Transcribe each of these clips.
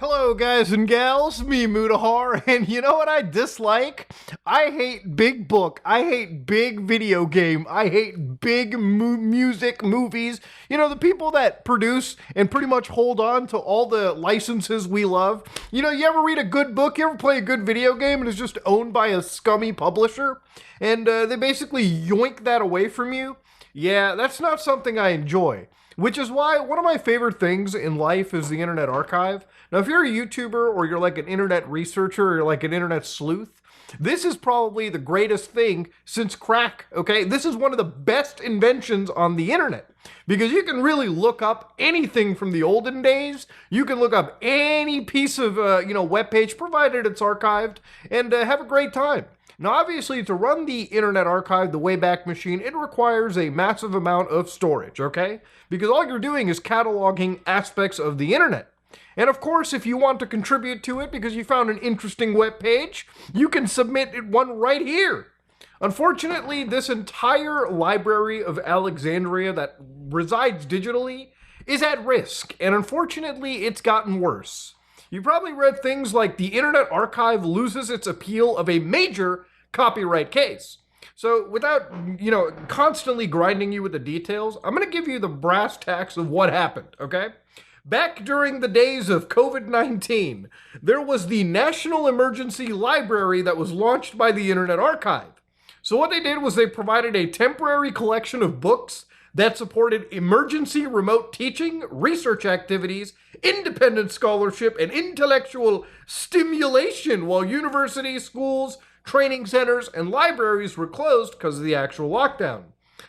Hello, guys and gals, me Mutahar, and you know what I dislike? I hate big book, I hate big video game, I hate big music, movies. You know, the people that produce and pretty much hold on to all the licenses we love. You know, you ever read a good book, you ever play a good video game and it's just owned by a scummy publisher? And they basically yoink that away from you? Yeah, that's not something I enjoy. Which is why one of my favorite things in life is the Internet Archive. Now, if you're a YouTuber or you're like an internet researcher or you're like an internet sleuth, this is probably the greatest thing since crack, okay? This is one of the best inventions on the internet because you can really look up anything from the olden days. You can look up any piece of, web page, provided it's archived, and have a great time. Now, obviously, to run the Internet Archive, the Wayback Machine, it requires a massive amount of storage, okay? Because all you're doing is cataloging aspects of the internet. And of course, if you want to contribute to it because you found an interesting web page, you can submit it one right here. Unfortunately, this entire library of Alexandria that resides digitally is at risk, and unfortunately, it's gotten worse. You probably read things like the Internet Archive loses its appeal of a major copyright case. So without, constantly grinding you with the details, I'm going to give you the brass tacks of what happened, okay? Back during the days of COVID-19, there was the National Emergency Library that was launched by the Internet Archive. So what they did was they provided a temporary collection of books that supported emergency remote teaching, research activities, independent scholarship, and intellectual stimulation while universities, schools, training centers, and libraries were closed because of the actual lockdown.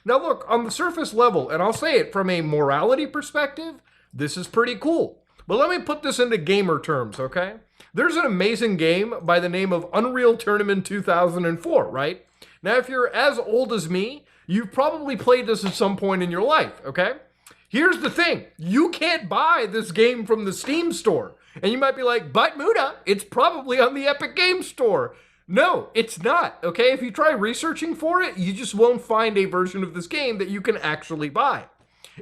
Now look, on the surface level, and I'll say it from a morality perspective, this is pretty cool. But let me put this into gamer terms, okay? There's an amazing game by the name of Unreal Tournament 2004, right? Now, if you're as old as me, you've probably played this at some point in your life, okay? Here's the thing. You can't buy this game from the Steam store. And you might be like, but Muda, it's probably on the Epic Games Store. No, it's not, okay? If you try researching for it, you just won't find a version of this game that you can actually buy.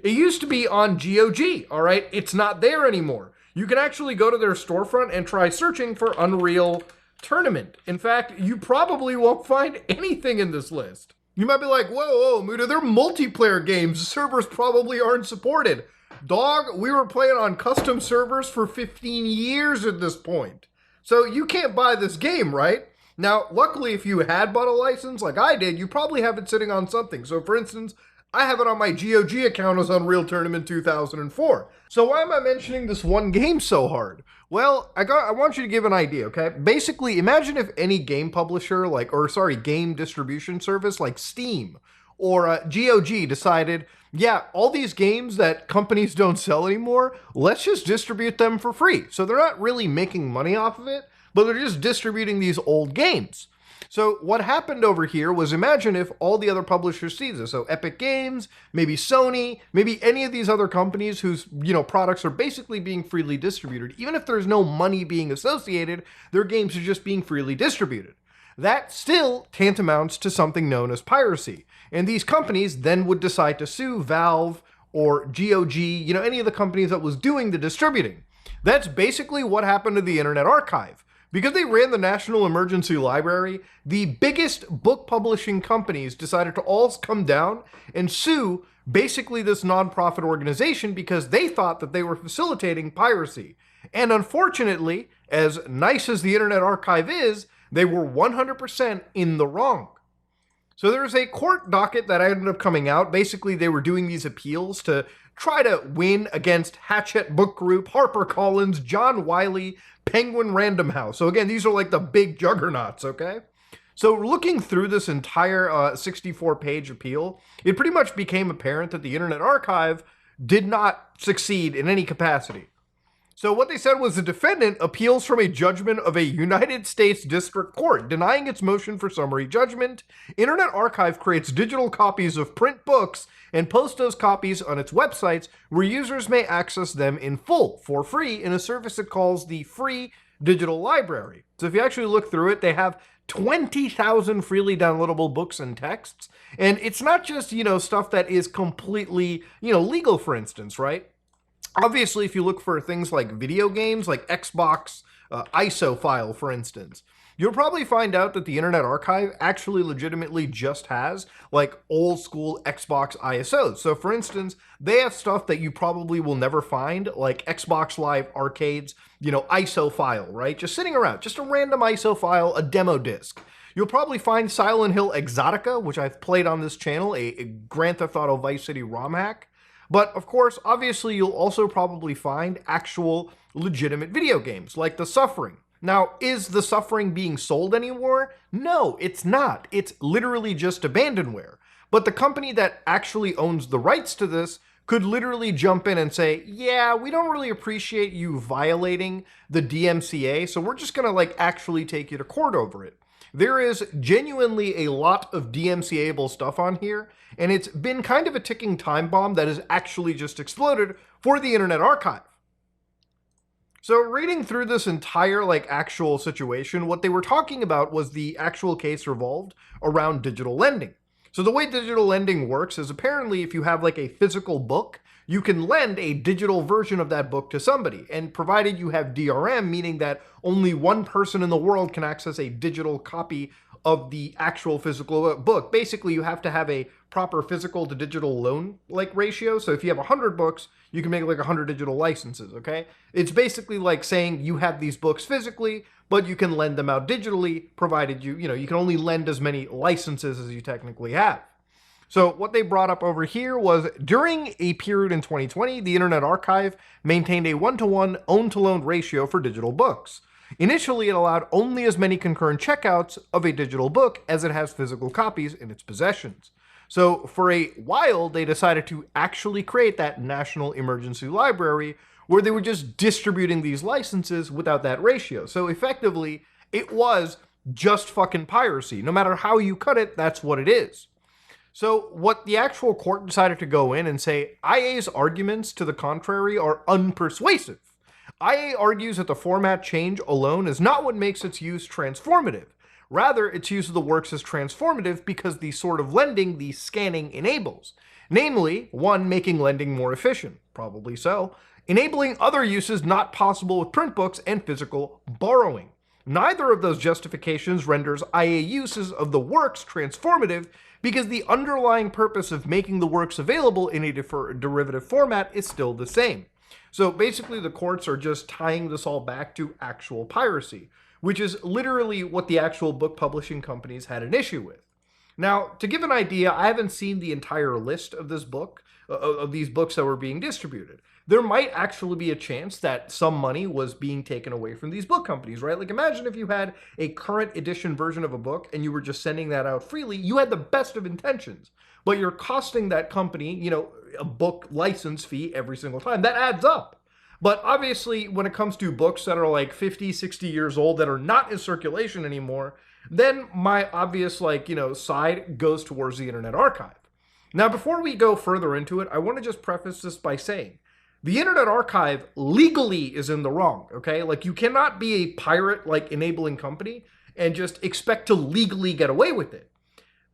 It used to be on GOG, all right? It's not there anymore. You can actually go to their storefront and try searching for Unreal Tournament. In fact, you probably won't find anything in this list. You might be like, whoa, Muda, they're multiplayer games. Servers probably aren't supported. Dog, we were playing on custom servers for 15 years at this point. So you can't buy this game, right? Now, luckily, if you had bought a license like I did, you probably have it sitting on something. So for instance, I have it on my GOG account as Unreal Tournament 2004. So why am I mentioning this one game so hard? Well, I want you to give an idea, okay? Basically, imagine if any game publisher game distribution service like Steam or GOG decided, yeah, all these games that companies don't sell anymore, let's just distribute them for free. So they're not really making money off of it, but they're just distributing these old games. So what happened over here was, imagine if all the other publishers see this. So Epic Games, maybe Sony, maybe any of these other companies whose, products are basically being freely distributed. Even if there's no money being associated, their games are just being freely distributed. That still tantamounts to something known as piracy. And these companies then would decide to sue Valve or GOG, any of the companies that was doing the distributing. That's basically what happened to the Internet Archive. Because they ran the National Emergency Library, the biggest book publishing companies decided to all come down and sue basically this nonprofit organization because they thought that they were facilitating piracy. And unfortunately, as nice as the Internet Archive is, they were 100% in the wrong. So there's a court docket that ended up coming out. Basically, they were doing these appeals to try to win against Hachette Book Group, HarperCollins, John Wiley, Penguin Random House. So again, these are like the big juggernauts, okay? So looking through this entire 64-page appeal, it pretty much became apparent that the Internet Archive did not succeed in any capacity. So what they said was the defendant appeals from a judgment of a United States District Court denying its motion for summary judgment. Internet Archive creates digital copies of print books and posts those copies on its websites where users may access them in full for free in a service it calls the Free Digital Library. So if you actually look through it, they have 20,000 freely downloadable books and texts. And it's not just, stuff that is completely, legal, for instance, right? Obviously, if you look for things like video games, like Xbox ISO file, for instance, you'll probably find out that the Internet Archive actually legitimately just has like old school Xbox ISOs. So, for instance, they have stuff that you probably will never find, like Xbox Live Arcade's, ISO file, right? Just sitting around, just a random ISO file, a demo disc. You'll probably find Silent Hill Exotica, which I've played on this channel, a Grand Theft Auto Vice City ROM hack. But of course, obviously, you'll also probably find actual legitimate video games like The Suffering. Now, is The Suffering being sold anymore? No, it's not. It's literally just abandonware. But the company that actually owns the rights to this could literally jump in and say, yeah, we don't really appreciate you violating the DMCA, so we're just gonna actually take you to court over it. There is genuinely a lot of DMCA-able stuff on here, and it's been kind of a ticking time bomb that has actually just exploded for the Internet Archive. So reading through this entire actual situation, what they were talking about was the actual case revolved around digital lending. So the way digital lending works is apparently if you have a physical book, you can lend a digital version of that book to somebody. And provided you have DRM, meaning that only one person in the world can access a digital copy of the actual physical book. Basically, you have to have a proper physical to digital loan ratio. So if you have 100 books, you can make 100 digital licenses, okay? It's basically like saying you have these books physically, but you can lend them out digitally, provided you can only lend as many licenses as you technically have. So what they brought up over here was during a period in 2020, the Internet Archive maintained a 1-to-1 own-to-loan ratio for digital books. Initially, it allowed only as many concurrent checkouts of a digital book as it has physical copies in its possessions. So for a while, they decided to actually create that National Emergency Library where they were just distributing these licenses without that ratio. So effectively, it was just fucking piracy. No matter how you cut it, that's what it is. So what the actual court decided to go in and say, IA's arguments to the contrary are unpersuasive. IA argues that the format change alone is not what makes its use transformative. Rather, its use of the works is transformative because the sort of lending the scanning enables. Namely, one, making lending more efficient, probably so, enabling other uses not possible with print books and physical borrowing. Neither of those justifications renders IA uses of the works transformative because the underlying purpose of making the works available in a derivative format is still the same. So basically the courts are just tying this all back to actual piracy, which is literally what the actual book publishing companies had an issue with. Now, to give an idea, I haven't seen the entire list of this book, of these books that were being distributed. There might actually be a chance that some money was being taken away from these book companies, right? Imagine if you had a current edition version of a book and you were just sending that out freely. You had the best of intentions, but you're costing that company, a book license fee every single time. That adds up. But obviously, when it comes to books that are 50, 60 years old that are not in circulation anymore, then my obvious side goes towards the Internet Archive. Now, before we go further into it, I want to just preface this by saying the Internet Archive legally is in the wrong, okay? You cannot be a pirate enabling company and just expect to legally get away with it.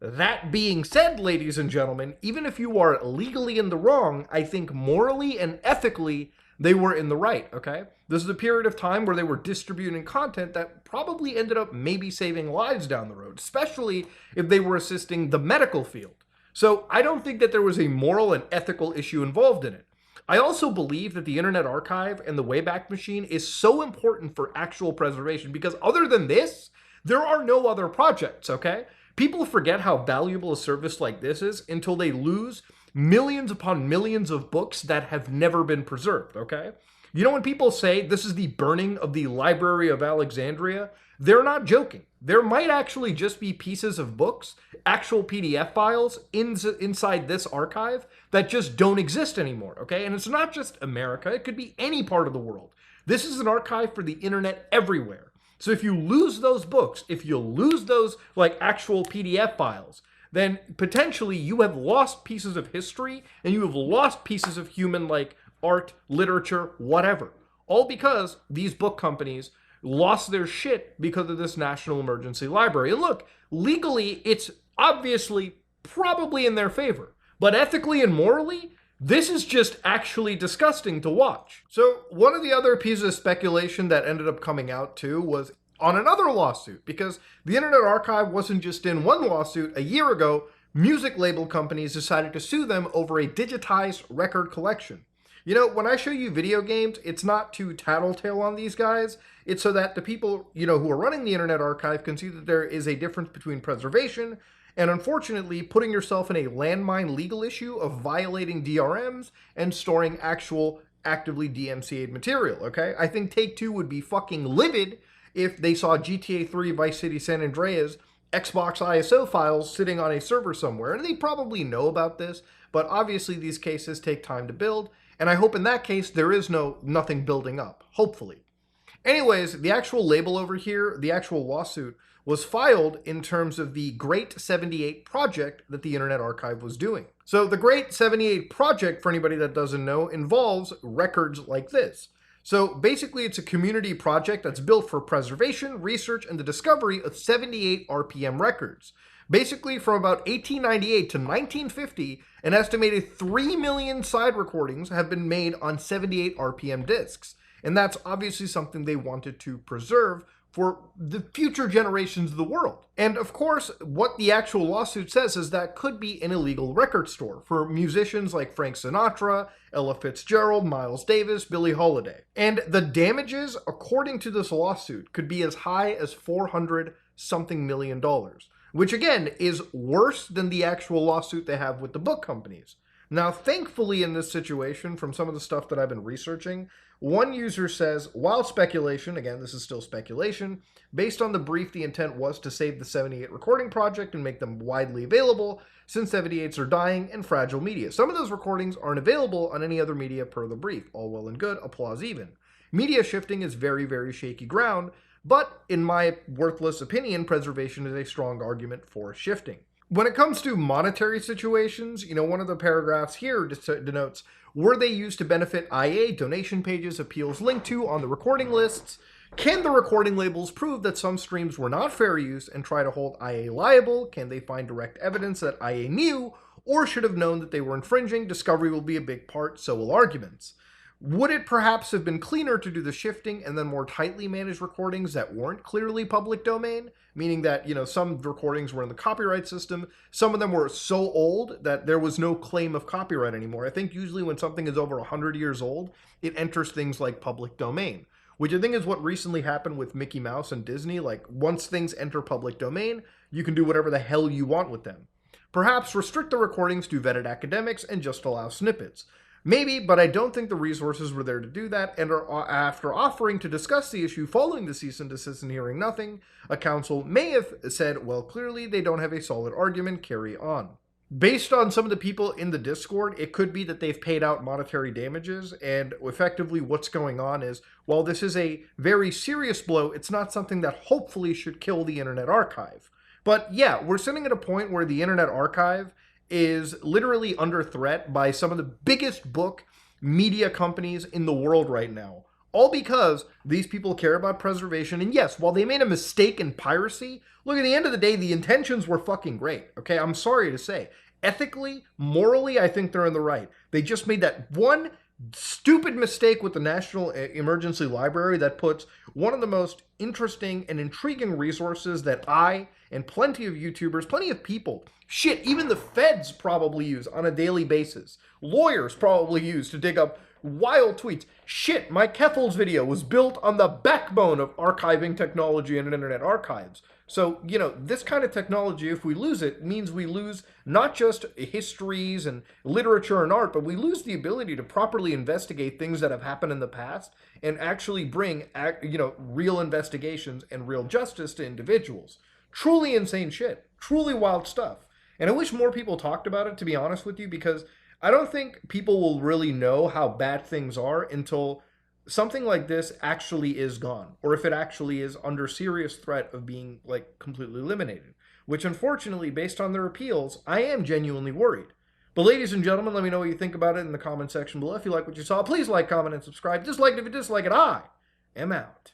That being said, ladies and gentlemen, even if you are legally in the wrong, I think morally and ethically they were in the right, okay? This is a period of time where they were distributing content that probably ended up maybe saving lives down the road, especially if they were assisting the medical field. So I don't think that there was a moral and ethical issue involved in it. I also believe that the Internet Archive and the Wayback Machine is so important for actual preservation because other than this, there are no other projects, okay? People forget how valuable a service like this is until they lose millions upon millions of books that have never been preserved, okay? When people say this is the burning of the Library of Alexandria, they're not joking. There might actually just be pieces of books, actual PDF files inside this archive that just don't exist anymore, okay? And it's not just America, it could be any part of the world. This is an archive for the internet everywhere. So if you lose those books, if you lose those actual PDF files, then potentially you have lost pieces of history and you have lost pieces of human art, literature, whatever. All because these book companies lost their shit because of this National Emergency Library. And look, legally, it's obviously probably in their favor. But ethically and morally, This is just actually disgusting to watch. So, one of the other pieces of speculation that ended up coming out too was on another lawsuit, because the Internet Archive wasn't just in one lawsuit. A year ago, music label companies decided to sue them over a digitized record collection. You know, when I show you video games, it's not to tattletale on these guys. It's so that the people, who are running the Internet Archive can see that there is a difference between preservation and, unfortunately, putting yourself in a landmine legal issue of violating DRMs and storing actual actively DMCA'd material, okay? I think Take-Two would be fucking livid if they saw GTA 3, Vice City, San Andreas, Xbox ISO files sitting on a server somewhere. And they probably know about this, but obviously these cases take time to build, and I hope in that case there is nothing building up, hopefully. Anyways, the actual label over here, the actual lawsuit, was filed in terms of the Great 78 project that the Internet Archive was doing. So the Great 78 project, for anybody that doesn't know, involves records like this. So basically it's a community project that's built for preservation, research, and the discovery of 78 RPM records. Basically, from about 1898 to 1950, an estimated 3 million side recordings have been made on 78 RPM discs. And that's obviously something they wanted to preserve for the future generations of the world. And of course, what the actual lawsuit says is that could be an illegal record store for musicians like Frank Sinatra, Ella Fitzgerald, Miles Davis, Billie Holiday. And the damages, according to this lawsuit, could be as high as $400-something million, which again is worse than the actual lawsuit they have with the book companies. Now, thankfully in this situation, from some of the stuff that I've been researching, one user says, while speculation, again, this is still speculation, based on the brief, the intent was to save the 78 recording project and make them widely available, since 78s are dying and fragile media. Some of those recordings aren't available on any other media per the brief. All well and good, applause even. Media shifting is very, very shaky ground, but in my worthless opinion, preservation is a strong argument for shifting. When it comes to monetary situations, one of the paragraphs here denotes, were they used to benefit IA, donation pages, appeals linked to on the recording lists? Can the recording labels prove that some streams were not fair use and try to hold IA liable? Can they find direct evidence that IA knew or should have known that they were infringing? Discovery will be a big part, so will arguments. Would it perhaps have been cleaner to do the shifting and then more tightly manage recordings that weren't clearly public domain? Meaning that, some recordings were in the copyright system. Some of them were so old that there was no claim of copyright anymore. I think usually when something is over 100 years old, it enters things like public domain, which I think is what recently happened with Mickey Mouse and Disney. Like, once things enter public domain, you can do whatever the hell you want with them. Perhaps restrict the recordings to vetted academics and just allow snippets. Maybe, but I don't think the resources were there to do that, and after offering to discuss the issue following the cease and desist and hearing nothing, a counsel may have said, well, clearly they don't have a solid argument, carry on. Based on some of the people in the Discord, it could be that they've paid out monetary damages, and effectively what's going on is, while this is a very serious blow, it's not something that hopefully should kill the Internet Archive. But yeah, we're sitting at a point where the Internet Archive is literally under threat by some of the biggest book media companies in the world right now. All because these people care about preservation. And yes, while they made a mistake in piracy, look, at the end of the day, the intentions were fucking great. Okay, I'm sorry to say. Ethically, morally, I think they're in the right. They just made that one stupid mistake with the National Emergency Library that puts one of the most interesting and intriguing resources that I and plenty of YouTubers, plenty of people, shit, even the feds probably use on a daily basis. Lawyers probably use to dig up wild tweets. Shit, Mike Kethel's video was built on the backbone of archiving technology and internet archives. So, this kind of technology, if we lose it, means we lose not just histories and literature and art, but we lose the ability to properly investigate things that have happened in the past and actually bring, real investigations and real justice to individuals. Truly insane shit. Truly wild stuff. And I wish more people talked about it, to be honest with you, because I don't think people will really know how bad things are until something like this actually is gone, or if it actually is under serious threat of being, completely eliminated, which unfortunately, based on their appeals, I am genuinely worried. But ladies and gentlemen, let me know what you think about it in the comment section below. If you like what you saw, please like, comment, and subscribe. Dislike it if you dislike it. I am out.